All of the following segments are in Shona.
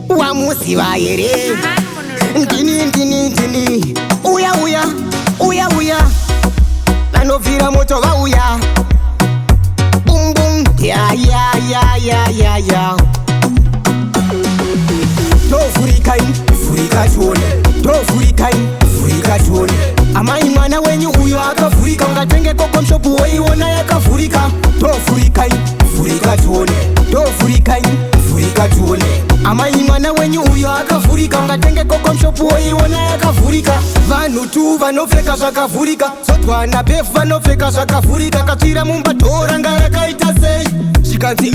wamuziva here ndini uya vanobvira moto vauya bumbum ya tovhurikai vhurika tione amai mwana wenyu uyo akavhurika ungatenge kokomshopu woiona yakavhurika tovhurikai vhurika tione amai mwana wenyu uyo akavhurika ungatenge kokomshopu woiona yakavhurika vanhu tu vanopfeka zvakavhurika zotwana befu vanopfeka zvakavhurika katsvira mumba dho ranga rakaita sei zvikanzi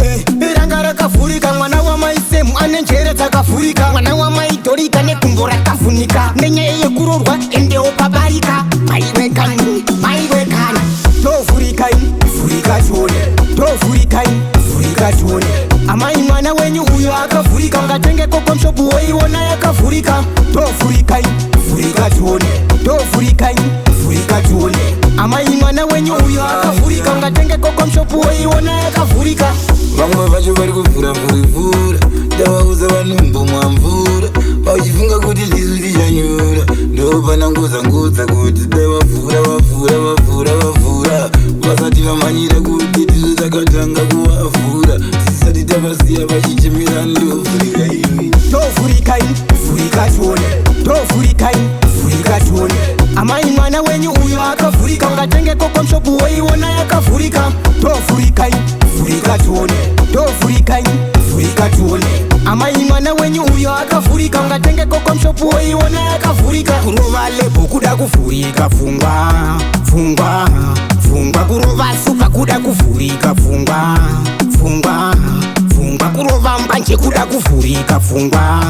ranga rakavhurika mwana wamaisemu ane njere dzakavhurika mwana wamaidhorika negumbo rakavhunika nenyaya yekurorwa endewo pabarika maiwekani tovhurikai vhurika tione amai mwana wenyu uyo akavhurika ungatenge kokomshopu woiona yakavhurika tovhurikai vhurika tione amai mwana wenyu uyo akavhurika ungatenge kokomshopu woiona yakavhurika vamwe vacho vari kuvhura vhurivhura ndavauza vanhu mvura vachifunga kuti zvisu tichanyura ndopananguzangudza kuti dai vavhura vasati vamanyira kuti tisu takatanga kuvavhura tisati tavasiya vachichemera ndovhurika ivi tovhurikai vhurika tione amai mwana wenyu uyo akavhurika ungatenge kokomshopu woiona yakavhurika tovhurikai vhurika tione amai mwana wenyu uyo akavhurika ungatenge kokomshopu woiona yakavhurika kurova lebho kuda kuvhurika pfungwa kurova suka kuda kuvhurika pfungwa kurova mbanje kuda kuvhurika pfungwa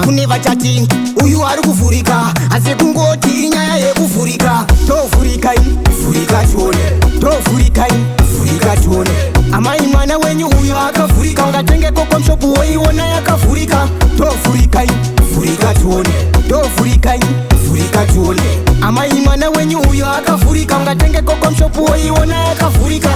kune vachati uyu ari kuvhurika asi kungoti inyaya yekuvhurika tovhurikai vhurika tione amai mwana wenyu uyo akavhurika ungatenge kokomshopu woiona yakavhurika tovhurikai vhurika tione amai mwana wenyu uyo akavhurika ungatenge kokomshopu woiona yakavhurika